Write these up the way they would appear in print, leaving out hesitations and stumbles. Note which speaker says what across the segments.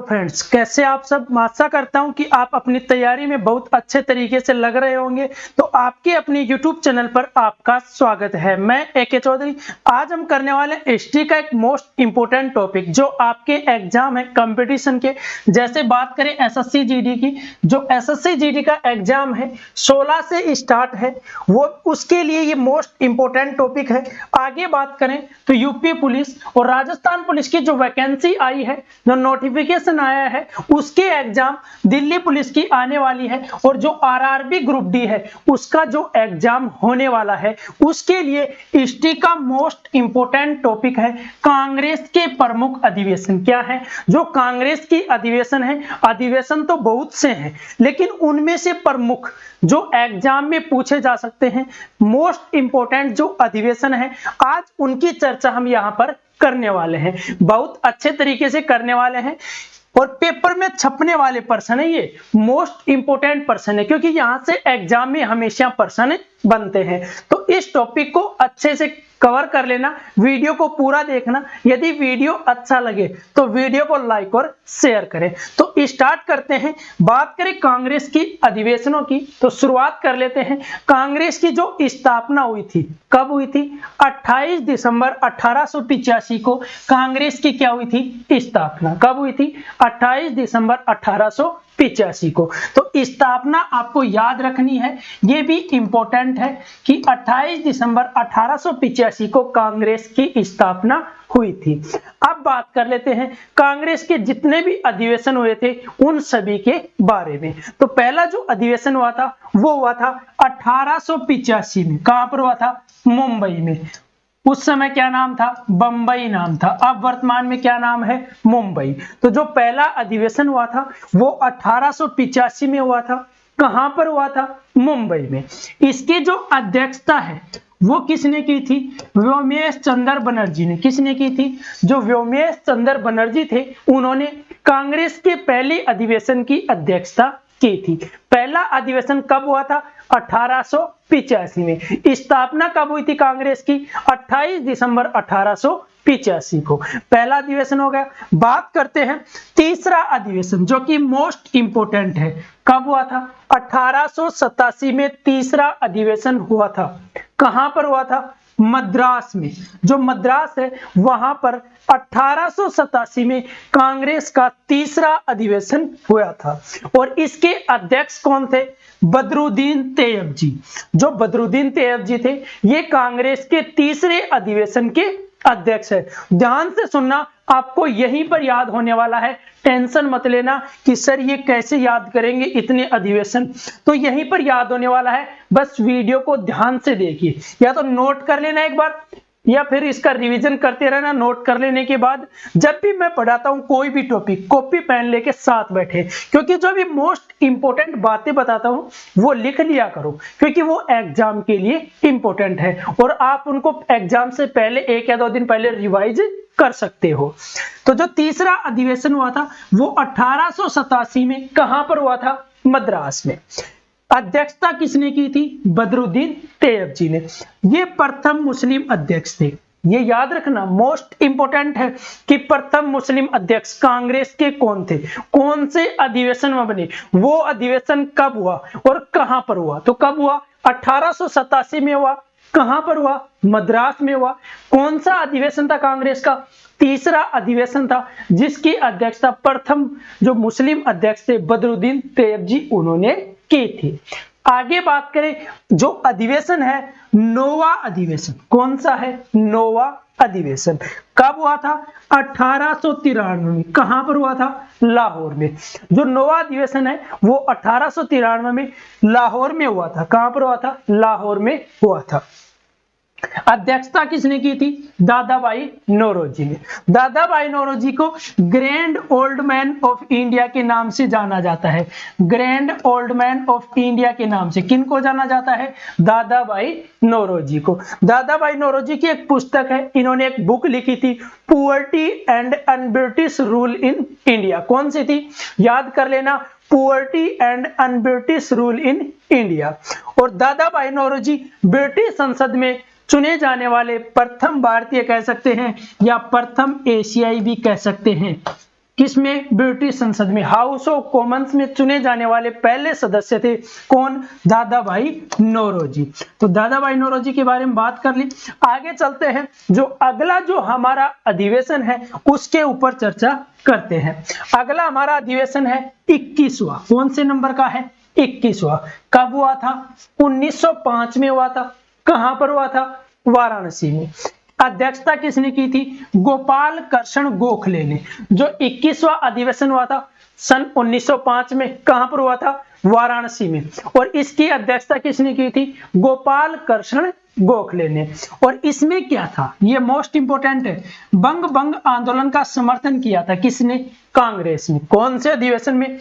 Speaker 1: Friends, कैसे आप सब। आशा करता हूं कि आप अपनी तैयारी में बहुत अच्छे तरीके से लग रहे होंगे। तो आपके अपने YouTube चैनल पर आपका स्वागत है। मैं AK चौधरी। आज हम करने वाले हिस्ट्री का एक मोस्ट इंपोर्टेंट टॉपिक जो आपके एग्जाम है कंपटीशन के। जैसे बात करें SSC GD की, जो SSC GD का एग्जाम है 16 से स्टार्ट है, वो उसके लिए ये मोस्ट इंपोर्टेंट टॉपिक है। आगे बात करें तो यूपी पुलिस और राजस्थान पुलिस की जो वैकेंसी आई है, जो नोटिफिकेशन आया है, उसके एग्जाम दिल्ली पुलिस की आने वाली है। और जो RRB ग्रुप डी है उसका जो एग्जाम होने वाला है, उसके लिए हिस्ट्री का मोस्ट इंपोर्टेंट टॉपिक है कांग्रेस के प्रमुख अधिवेशन क्या है। जो कांग्रेस की अधिवेशन है, अधिवेशन तो बहुत से हैं, लेकिन उनमें से प्रमुख जो एग्जाम में पूछे जा सकते हैं, मोस्ट इंपोर्टेंट जो अधिवेशन है, आज उनकी चर्चा हम यहाँ पर करने वाले हैं। बहुत अच्छे तरीके से करने वाले हैं और पेपर में छपने वाले पर्सन है, ये मोस्ट इंपोर्टेंट पर्सन है, क्योंकि यहां से एग्जाम में हमेशा पर्सन बनते हैं। तो इस टॉपिक को अच्छे से कवर कर लेना, वीडियो को पूरा देखना। यदि वीडियो अच्छा लगे तो वीडियो को लाइक और शेयर करें। तो स्टार्ट करते हैं। बात करें कांग्रेस की अधिवेशनों की, तो शुरुआत कर लेते हैं। कांग्रेस की जो स्थापना हुई थी, कब हुई थी? 28 दिसंबर 1885 को कांग्रेस की क्या हुई थी? स्थापना। कब हुई थी? 28 दिसंबर 1885 को। तो स्थापना आपको याद रखनी है, ये भी इंपॉर्टेंट है कि 28 दिसंबर 1885 को कांग्रेस की स्थापना हुई थी। अब बात कर लेते हैं कांग्रेस के जितने भी अधिवेशन हुए थे उन सभी के बारे में। तो पहला जो अधिवेशन हुआ था वो हुआ था 1885 में। कहां पर हुआ था? मुंबई में। उस समय क्या नाम था? बंबई नाम था। अब वर्तमान में क्या नाम है? मुंबई। तो जो पहला अधिवेशन हुआ था वो 1885 में हुआ था। कहां पर हुआ था? मुंबई में। इसकी जो अध्यक्षता है वो किसने की थी? व्योमेश चंद्र बनर्जी ने। किसने की थी? जो व्योमेश चंद्र बनर्जी थे, उन्होंने कांग्रेस के पहले अधिवेशन की अध्यक्षता की थी। पहला अधिवेशन कब हुआ था? 1885 में। स्थापना कब हुई थी कांग्रेस की? 28 दिसंबर 1885 को पहला अधिवेशन हो गया। बात करते हैं तीसरा अधिवेशन जो कि मोस्ट इंपोर्टेंट है। कब हुआ था? 1887 में तीसरा अधिवेशन हुआ था। कहां पर हुआ था? मद्रास में। जो मद्रास है वहां पर 1887 में कांग्रेस का तीसरा अधिवेशन हुआ था। और इसके अध्यक्ष कौन थे? बदरुद्दीन तैयब जी। जो बदरुद्दीन तैयब जी थे, ये कांग्रेस के तीसरे अधिवेशन के अध्यक्ष है। ध्यान से सुनना, आपको यहीं पर याद होने वाला है। टेंशन मत लेना कि सर ये कैसे याद करेंगे इतने अधिवेशन, तो यहीं पर याद होने वाला है। बस वीडियो को ध्यान से देखिए, या तो नोट कर लेना एक बार, या फिर इसका रिवीजन करते रहना। नोट कर लेने के बाद जब भी मैं पढ़ाता हूं कोई भी टॉपिक, कॉपी पेन लेके साथ बैठे, क्योंकि जो भी मोस्ट इंपोर्टेंट बातें बताता हूं वो लिख लिया करो, क्योंकि वो एग्जाम के लिए इंपोर्टेंट है और आप उनको एग्जाम से पहले 1 या 2 दिन पहले रिवाइज कर सकते हो। तो जो तीसरा अधिवेशन हुआ था वो 1887 में कहां पर हुआ था? मद्रास में। अध्यक्षता किसने की थी? बदरुद्दीन तैयब जी ने। ये प्रथम मुस्लिम अध्यक्ष थे। ये याद रखना, मोस्ट इंपोर्टेंट है कि प्रथम मुस्लिम अध्यक्ष कांग्रेस के कौन थे, कौन से अधिवेशन में बने, वो अधिवेशन कब हुआ और कहां पर हुआ। तो कब हुआ? 1887 में हुआ। कहां पर हुआ? मद्रास में हुआ। कौन सा अधिवेशन था कांग्रेस का? तीसरा अधिवेशन था, जिसकी अध्यक्षता प्रथम जो मुस्लिम अध्यक्ष थे बदरुद्दीन तैयब जी, उन्होंने की थी। आगे बात करें, जो अधिवेशन है नोवा अधिवेशन। कौन सा है? नोवा अधिवेशन। कब हुआ था? 1893 में। कहां पर हुआ था? लाहौर में। जो नोवा अधिवेशन है वो 1893 में लाहौर में हुआ था। कहां पर हुआ था? लाहौर में हुआ था। अध्यक्षता किसने की थी? दादा भाई नौरोजी ने। दादा भाई नौरोजी को grand old man of India के नाम से जाना जाता है। Grand old man of India के नाम से किनको जाना जाता है? दादा भाई नौरोजी को। दादा भाई नौरोजी की एक पुस्तक है, इन्होंने एक बुक लिखी थी, poverty and un-British rule in India. कौन सी थी? याद कर लेना, poverty and un-British rule in India. और दादा भाई नौरोजी ब्रिटिश संसद में चुने जाने वाले प्रथम भारतीय कह सकते हैं या प्रथम एशियाई भी कह सकते हैं। किसमें? ब्रिटिश संसद में, हाउस ऑफ कॉमन्स में चुने जाने वाले पहले सदस्य थे कौन? दादा भाई नौरोजी। तो दादा भाई नौरोजी के बारे में बात कर ली। आगे चलते हैं, जो अगला जो हमारा अधिवेशन है उसके ऊपर चर्चा करते हैं। अगला हमारा अधिवेशन है 21वां। कौन से नंबर का है? 21वां। कब हुआ था? 1905 में हुआ था। कहां पर हुआ था? वाराणसी में। अध्यक्षता किसने की थी? गोपाल कृष्ण गोखले ने। जो 21वां अधिवेशन हुआ था सन 1905 में, कहां पर हुआ था? वाराणसी में। और इसकी अध्यक्षता किसने की थी? गोपाल कृष्ण गोखले ने। और इसमें क्या था? ये मोस्ट इंपोर्टेंट है। बंग आंदोलन का समर्थन किया था किसने? कांग्रेस ने। कौन से अधिवेशन में?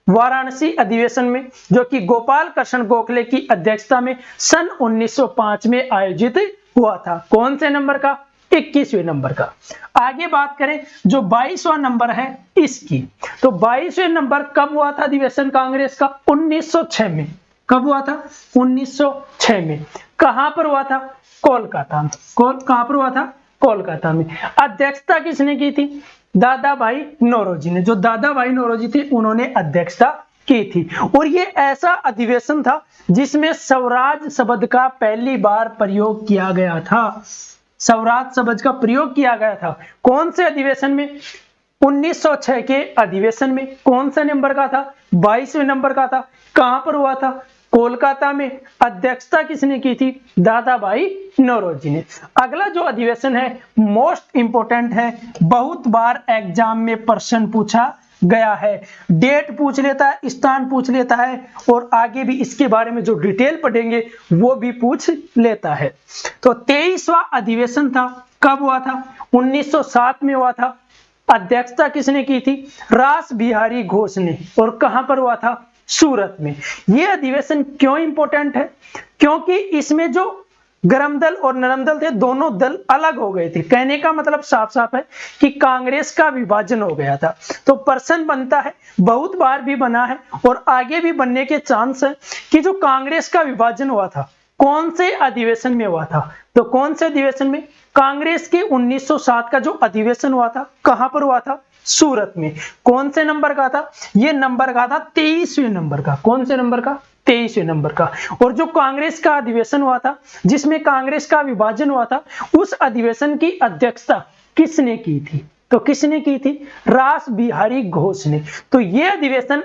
Speaker 1: वाराणसी अधिवेशन में, जो कि गोपाल कृष्ण गोखले की अध्यक्षता में सन 1905 में आयोजित हुआ था। कौन से नंबर का? 21वें नंबर का। आगे बात करें जो 22वां नंबर है इसकी, तो 22वें नंबर कब हुआ था अधिवेशन कांग्रेस का? 1906 में। कब हुआ था? 1906 में। कहां पर हुआ था? कोलकाता में। कहां पर हुआ था? कोलकाता में। अध्यक्षता किसने की थी? दादा भाई नौरोजी ने। जो दादा भाई नौरोजी थे उन्होंने अध्यक्षता की थी। और ये ऐसा अधिवेशन था जिसमें स्वराज शब्द का पहली बार प्रयोग किया गया था। स्वराज शब्द का प्रयोग किया गया था। कौन से अधिवेशन में? 1906 के अधिवेशन में। कौन सा नंबर का था? 22वें नंबर का था। कहां पर हुआ था? कोलकाता में। अध्यक्षता किसने की थी? दादा भाई नौरोजी ने। अगला जो अधिवेशन है मोस्ट इंपोर्टेंट है, बहुत बार एग्जाम में प्रश्न पूछा गया है। डेट पूछ लेता है, स्थान पूछ लेता है, और आगे भी इसके बारे में जो डिटेल पढ़ेंगे वो भी पूछ लेता है। तो 23वां अधिवेशन था, कब हुआ था? 1907 में हुआ था। अध्यक्षता किसने की थी? रास बिहारी घोष ने। और कहां पर हुआ था? सूरत में। यह अधिवेशन क्यों इंपॉर्टेंट है? क्योंकि इसमें जो गरम दल और नरम दल थे दोनों दल अलग हो गए थे। कहने का मतलब साफ साफ है कि कांग्रेस का विभाजन हो गया था। तो प्रश्न बनता है, बहुत बार भी बना है और आगे भी बनने के चांस है कि जो कांग्रेस का विभाजन हुआ था कौन से अधिवेशन में हुआ था? तो कौन से अधिवेशन में? कांग्रेस के 1907 का जो अधिवेशन हुआ था कहां पर हुआ था? सूरत में। कौन से नंबर का था? ये नंबर का था 23वें नंबर का। कौन से नंबर का? 23वें नंबर का। और जो कांग्रेस का अधिवेशन हुआ था जिसमें कांग्रेस का विभाजन हुआ था, उस अधिवेशन की अध्यक्षता किसने की थी? तो किसने की थी? रास बिहारी घोष ने। तो यह अधिवेशन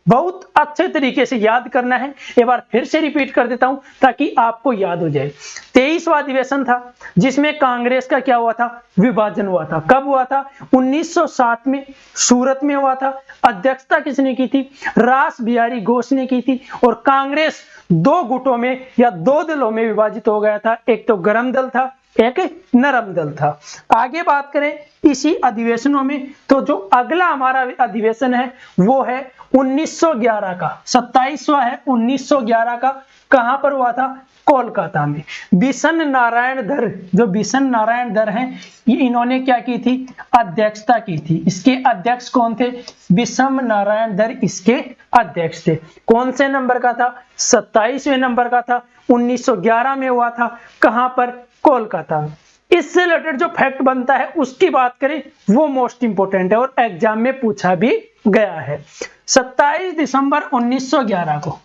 Speaker 1: बहुत अच्छे तरीके से याद करना है। एक बार फिर से रिपीट कर देता हूं ताकि आपको याद हो जाए। 23वां अधिवेशन था जिसमें कांग्रेस का क्या हुआ था? विभाजन हुआ था। कब हुआ था? 1907 में सूरत में हुआ था। अध्यक्षता किसने की थी? रास बिहारी घोष ने की थी। और कांग्रेस दो गुटों में या दो दलों में विभाजित हो गया था। एक तो गरम दल था, एक नरम दल था। आगे बात करें इसी अधिवेशनों में, तो जो अगला हमारा अधिवेशन है वो है 1911 का। 27वां है 1911 का। कहां पर हुआ था? कोलकाता में। बिशन नारायण धर, जो बिशन नारायण धर हैं, ये इन्होंने क्या की थी? अध्यक्षता की थी। इसके अध्यक्ष कौन थे? बिशन नारायण धर इसके अध्यक्ष थे। कौन से नंबर का था? 27वें नंबर का था। 1911 में हुआ था। कहां पर? कोलकाता में। इससे रिलेटेड जो फैक्ट बनता है उसकी बात करें वो मोस्ट इंपोर्टेंट है और एग्जाम में पूछा भी गया है। 27 दिसंबर 1911 को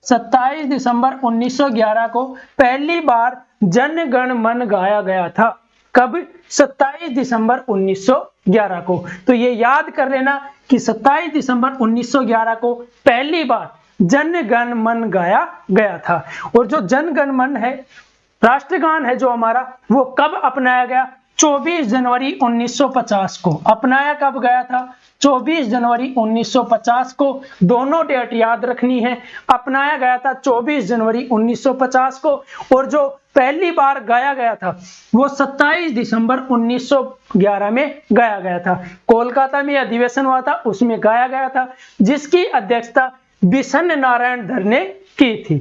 Speaker 1: 27 दिसंबर 1911 को पहली बार जन गण मन गाया गया था। कब? 27 दिसंबर 1911 को। तो ये याद कर लेना कि 27 दिसंबर 1911 को पहली बार जन गण मन गाया गया था। और जो जन गण मन है, राष्ट्रगान है जो हमारा, वो कब अपनाया गया? 24 जनवरी 1950 को। अपनाया कब गया था? 24 जनवरी 1950 को। दोनों डेट याद रखनी है। अपनाया गया था 24 जनवरी 1950 को। और जो पहली बार गाया गया था वो 27 दिसंबर 1911 में गाया गया था। कोलकाता में अधिवेशन हुआ था, उसमें गाया गया था, जिसकी अध्यक्षता बिशन नारायण धर ने की थी।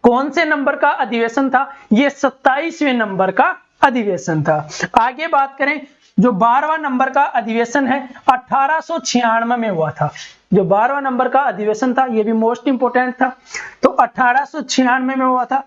Speaker 1: कौन से नंबर का अधिवेशन था? ये 27वें नंबर का अधिवेशन था। आगे बात करें जो 12वां नंबर का अधिवेशन है 1896 में हुआ था। जो 12वां नंबर का अधिवेशन था ये भी मोस्ट इंपोर्टेंट था। तो 1896 में हुआ था।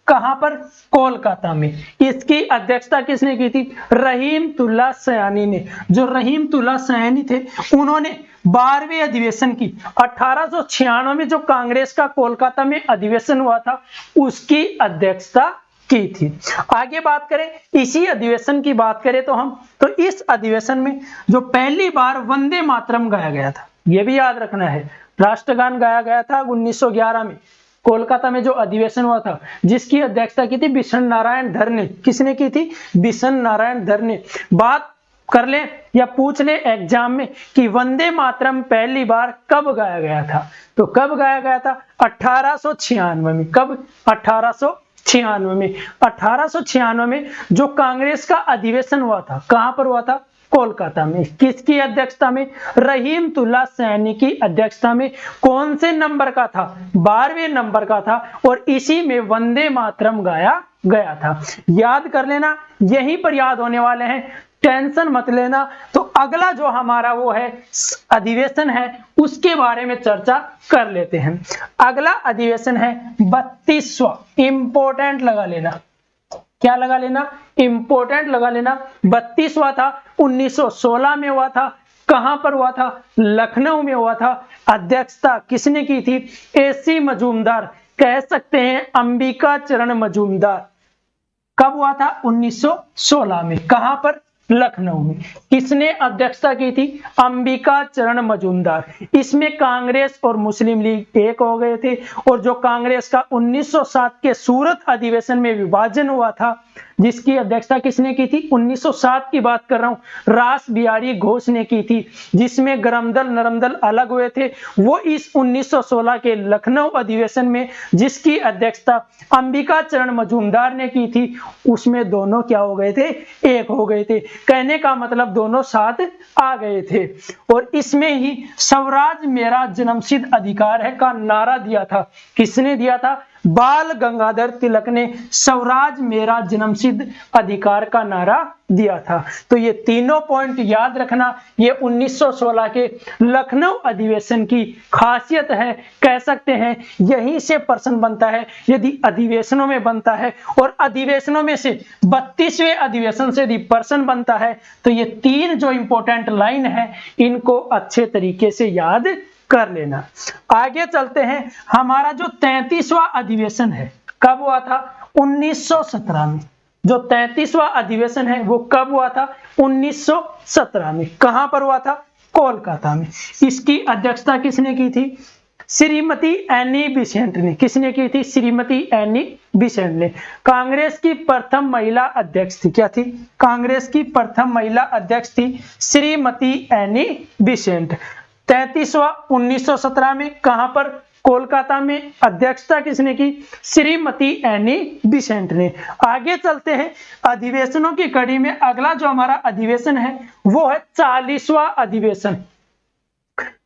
Speaker 1: कहां पर? कोलकाता में। इसकी अध्यक्षता किसने की थी? रहीमतुल्लाह सयानी ने। जो रहीमतुल्लाह सयानी थे उन्होंने 12वें अधिवेशन की 1896 में जो कांग्रेस का कोलकाता में अधिवेशन हुआ था उसकी अध्यक्षता की थी। आगे बात करें, इसी अधिवेशन की बात करें तो इस अधिवेशन में जो पहली बार वंदे मातरम गाया गया था, यह भी याद रखना है, राष्ट्रगान गाया गया था 1911 में कोलकाता में जो अधिवेशन हुआ था, जिसकी अध्यक्षता की थी बिशन नारायण धर ने। किसने की थी? बिशन नारायण धर ने। बात कर ले या पूछ ले एग्जाम में कि वंदे मातरम पहली बार कब गाया गया था, तो कब गाया गया था? 1896 में। कब? 1896 में। 1896 में जो कांग्रेस का अधिवेशन हुआ था, कहां पर हुआ था? कोलकाता में। किसकी अध्यक्षता में? रहीमतुल्लाह सैनी की अध्यक्षता में। कौन से नंबर का था? 12वें नंबर का था और इसी में वंदे मातरम गाया गया था। याद कर लेना, यहीं पर याद होने वाले हैं, टेंशन मत लेना। तो अगला जो हमारा वो है अधिवेशन है उसके बारे में चर्चा कर लेते हैं। अगला अधिवेशन है 32वां। इंपोर्टेंट लगा लेना, क्या लगा लेना? इंपोर्टेंट लगा लेना। 32वां था, 1916 में हुआ था। कहां पर हुआ था? लखनऊ में हुआ था। अध्यक्षता किसने की थी? एसी मजूमदार, कह सकते हैं अंबिका चरण मजूमदार। कब हुआ था? 1916 में। कहां पर? लखनऊ में। किसने अध्यक्षता की थी? अंबिका चरण मजूमदार। इसमें कांग्रेस और मुस्लिम लीग एक हो गए थे और जो कांग्रेस का 1907 के सूरत अधिवेशन में विभाजन हुआ था, जिसकी अध्यक्षता किसने की थी? 1907 की बात कर रहा हूं, रास बिहारी घोष ने की थी, जिसमें गरमदल नरमदल अलग हुए थे। वो इस 1916 के लखनऊ अधिवेशन में जिसकी अध्यक्षता अंबिका चरण मजूमदार ने की थी, उसमें दोनों क्या हो गए थे? एक हो गए थे। कहने का मतलब दोनों साथ आ गए थे और इसमें ही स्वराज मेरा जन्मसिद्ध अधिकार है का नारा दिया था। किसने दिया था? बाल गंगाधर तिलक ने स्वराज मेरा जन्मसिद्ध अधिकार का नारा दिया था। तो ये तीनों पॉइंट याद रखना, ये 1916 के लखनऊ अधिवेशन की खासियत है, कह सकते हैं यहीं से प्रश्न बनता है यदि अधिवेशनों में बनता है और अधिवेशनों में से 32वें अधिवेशन से यदि प्रश्न बनता है तो ये तीन जो इंपॉर्टेंट लाइन है इनको अच्छे तरीके से याद कर लेना। आगे चलते हैं, हमारा जो 33वां अधिवेशन है कब हुआ था? 1917 में। जो 33वां अधिवेशन है वो कब हुआ था? 1917 में। कहां पर हुआ था? कोलकाता में। इसकी अध्यक्षता किसने की थी? श्रीमती एनी बेसेंट ने। किसने की थी? श्रीमती एनी बेसेंट ने। कांग्रेस की प्रथम महिला अध्यक्ष थी। क्या थी? कांग्रेस की प्रथम महिला अध्यक्ष थी श्रीमती एनी बेसेंट। 33वां 1917 में। कहां पर? कोलकाता में। अध्यक्षता किसने की? श्रीमती एनी बेसेंट ने। आगे चलते हैं, अधिवेशनों की कड़ी में अगला जो हमारा अधिवेशन है वो है 40वां अधिवेशन।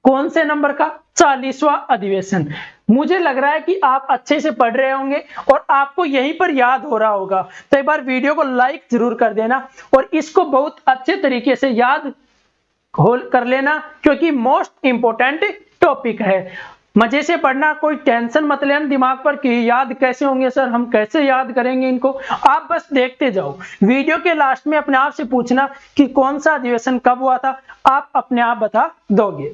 Speaker 1: कौन से नंबर का? 40वां अधिवेशन। मुझे लग रहा है कि आप अच्छे से पढ़ रहे होंगे और आपको यहीं पर याद हो रहा होगा, तो एक बार वीडियो को लाइक जरूर कर देना और इसको बहुत अच्छे तरीके से याद कर लेना क्योंकि मोस्ट इंपोर्टेंट टॉपिक है। मजे से पढ़ना, कोई टेंशन मत लेना दिमाग पर कि याद कैसे होंगे सर, हम कैसे याद करेंगे इनको। आप बस देखते जाओ। वीडियो के लास्ट में अपने आप से पूछना कि कौन सा अधिवेशन कब हुआ था, आप अपने आप बता दोगे।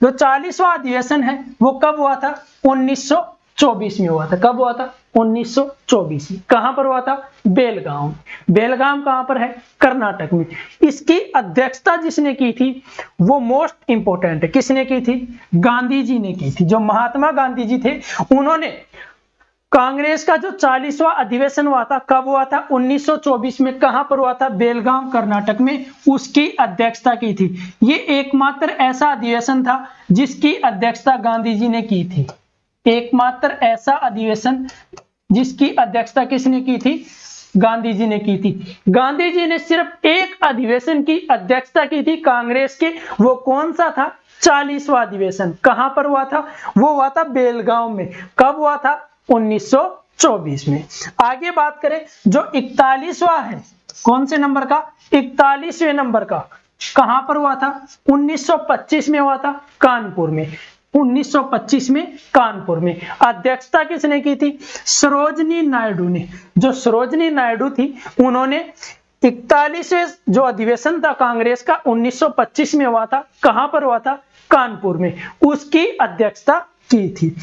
Speaker 1: जो 40वां अधिवेशन है वो कब हुआ था? 1924 में हुआ था। कब हुआ था? 1924 में। कहां पर हुआ था? बेलगांव। बेलगांव कहां पर है? कर्नाटक में। इसकी अध्यक्षता जिसने की थी वो मोस्ट इंपोर्टेंट है। किसने की थी? गांधी जी ने की थी। जो महात्मा गांधी जी थे उन्होंने कांग्रेस का जो 40वां अधिवेशन हुआ था कब हुआ था? 1924 में। कहां पर हुआ था? बेलगांव कर्नाटक में। उसकी अध्यक्षता की थी। ये एकमात्र ऐसा अधिवेशन था जिसकी अध्यक्षता गांधी जी ने की थी। एकमात्र ऐसा अधिवेशन जिसकी अध्यक्षता किसने की थी? गांधी जी ने की थी। गांधी जी ने सिर्फ एक अधिवेशन की अध्यक्षता की थी कांग्रेस के, वो कौन सा था? 40वां अधिवेशन। कहां पर हुआ था? वो हुआ था बेलगांव में। कब हुआ था? 1924 में। आगे बात करें, जो 41वां है, कौन से नंबर का? 41वें नंबर का। कहां पर हुआ था? 1925 में हुआ था, कानपुर में। 1925 में कानपुर में। अध्यक्षता किसने की थी? सरोजनी नायडू ने। जो सरोजनी नायडू थी उन्होंने 41वें जो अधिवेशन था कांग्रेस का 1925 में हुआ था। कहां पर हुआ था? कानपुर में। उसकी अध्यक्षता की थी।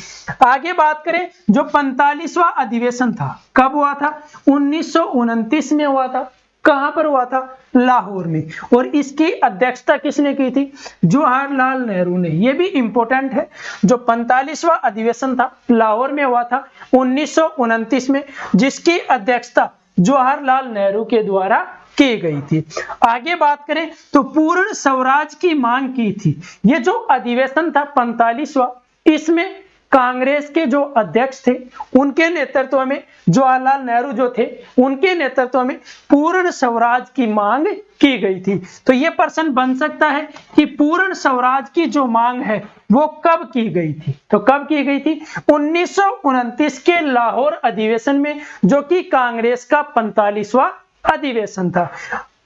Speaker 1: आगे बात करें, जो 45वां अधिवेशन था कब हुआ था? 1929 में हुआ था। कहां पर हुआ था? लाहौर में। और इसकी अध्यक्षता किसने की थी? जवाहरलाल नेहरू ने। यह भी इंपॉर्टेंट है। जो 45वां अधिवेशन था लाहौर में हुआ था 1929 में, जिसकी अध्यक्षता जवाहरलाल नेहरू के द्वारा की गई थी। आगे बात करें तो पूर्ण स्वराज की मांग की थी। यह जो अधिवेशन था 45वां, इसमें कांग्रेस के जो अध्यक्ष थे उनके नेतृत्व में, जवाहरलाल नेहरू जो थे उनके नेतृत्व में पूर्ण स्वराज की मांग की गई थी। तो यह प्रश्न बन सकता है कि पूर्ण स्वराज की जो मांग है वो कब की गई थी? तो कब की गई थी? 1929 के लाहौर अधिवेशन में, जो कि कांग्रेस का 45वां अधिवेशन था।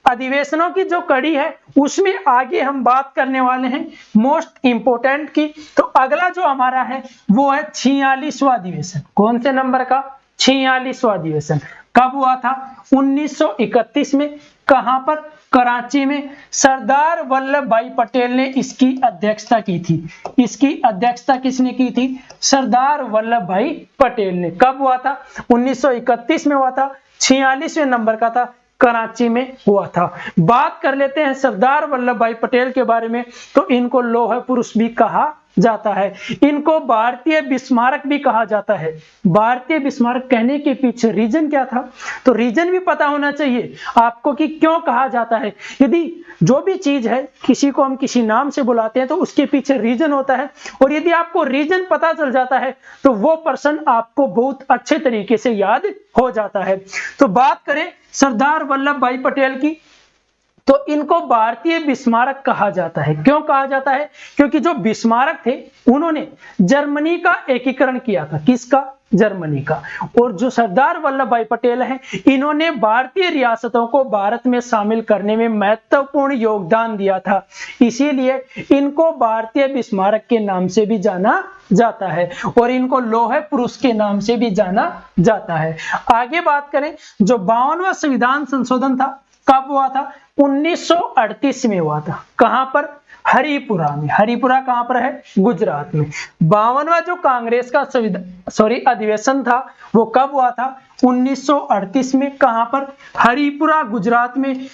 Speaker 1: अधिवेशनों की जो कड़ी है उसमें आगे हम बात करने वाले हैं मोस्ट इंपोर्टेंट की। तो अगला जो हमारा है वो है 46वां अधिवेशन। कौन से नंबर का? 46वां अधिवेशन। कब हुआ था? 1931 में। कहां पर? कराची में। सरदार वल्लभ भाई पटेल ने इसकी अध्यक्षता की थी। इसकी अध्यक्षता किसने की थी? सरदार वल्लभ भाई पटेल ने। कब हुआ था? 1931 में हुआ था। 46वें नंबर का था, कराची में हुआ था। बात कर लेते हैं सरदार वल्लभ भाई पटेल के बारे में। तो इनको लौह पुरुष भी कहा जाता है। इनको भारतीय बिस्मारक भी कहा जाता है। भारतीय बिस्मारक कहने के पीछे रीजन क्या था? तो रीजन भी पता होना चाहिए आपको कि क्यों कहा जाता है। यदि जो भी चीज है किसी को हम किसी नाम से बुलाते हैं तो उसके पीछे रीजन होता है, और यदि आपको रीजन पता चल जाता है तो वो पर्सन आपको बहुत अच्छे तरीके से याद हो जाता है। तो बात करें सरदार वल्लभ भाई पटेल की, तो इनको भारतीय बिस्मारक कहा जाता है। क्यों कहा जाता है? क्योंकि जो बिस्मारक थे उन्होंने जर्मनी का एकीकरण किया था। किसका? जर्मनी का। और जो सरदार वल्लभ भाई पटेल हैं इन्होंने भारतीय रियासतों को भारत में शामिल करने में महत्वपूर्ण योगदान दिया था, इसीलिए इनको भारतीय बिस्मारक के नाम से भी जाना जाता है और इनको लौह पुरुष के नाम से भी जाना जाता है। आगे बात करें, जो 52वां संविधान संशोधन था कब हुआ था? 1938 में हुआ था। कहां पर? हरिपुरा में। हरिपुरा कहां पर है? गुजरात में। 52वां जो कांग्रेस का अधिवेशन था वो कब हुआ था? 1938 में। कहां पर? हरिपुरा गुजरात में।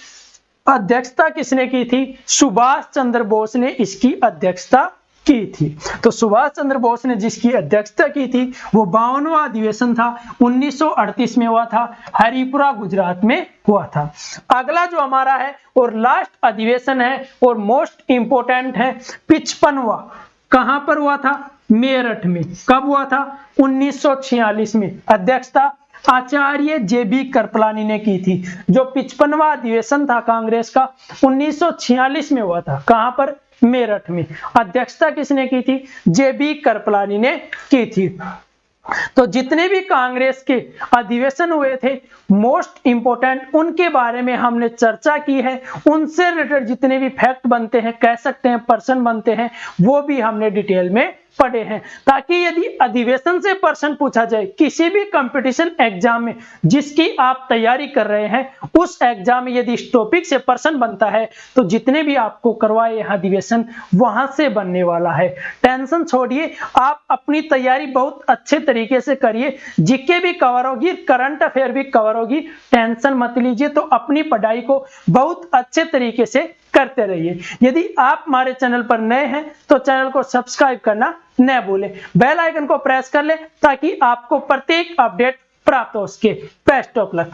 Speaker 1: अध्यक्षता किसने की थी? सुभाष चंद्र बोस ने इसकी अध्यक्षता की थी। तो सुभाष चंद्र बोस ने जिसकी अध्यक्षता की थी वो 52वां अधिवेशन था, 1938 में हुआ था, हरिपुरा गुजरात में हुआ था। अगला जो हमारा है और लास्ट अधिवेशन है और मोस्ट इंपोर्टेंट है 55वां। कहां पर हुआ था? मेरठ में। कब हुआ था? 1946 में। अध्यक्षता आचार्य JB कृपलानी ने की थी। जो 55वां अधिवेशन था कांग्रेस का 1946 में हुआ था। कहां पर? मेरठ में। अध्यक्षता किसने की थी? JB कृपलानी ने की थी। तो जितने भी कांग्रेस के अधिवेशन हुए थे मोस्ट इंपोर्टेंट उनके बारे में हमने चर्चा की है। उनसे रिलेटेड जितने भी फैक्ट बनते हैं, कह सकते हैं पर्सन बनते हैं, वो भी हमने डिटेल में पढ़े हैं, ताकि यदि अधिवेशन से प्रश्न पूछा जाए किसी भी कंपटीशन एग्जाम में जिसकी आप तैयारी कर रहे हैं, उस एग्जाम में यदि इस टॉपिक से प्रश्न बनता है तो जितने भी आपको करवाए अधिवेशन वहां से बनने वाला है। टेंशन छोड़िए, आप अपनी तैयारी बहुत अच्छे तरीके से करिए। जीके भी कवर होगी, करंट अफेयर भी कवर होगी, टेंशन मत लीजिए। तो अपनी पढ़ाई को बहुत अच्छे तरीके से करते रहिए। यदि आप हमारे चैनल पर नए हैं तो चैनल को सब्सक्राइब करना न भूलें, बेल आइकन को प्रेस कर लें ताकि आपको प्रत्येक अपडेट प्राप्त हो सके। Best of luck.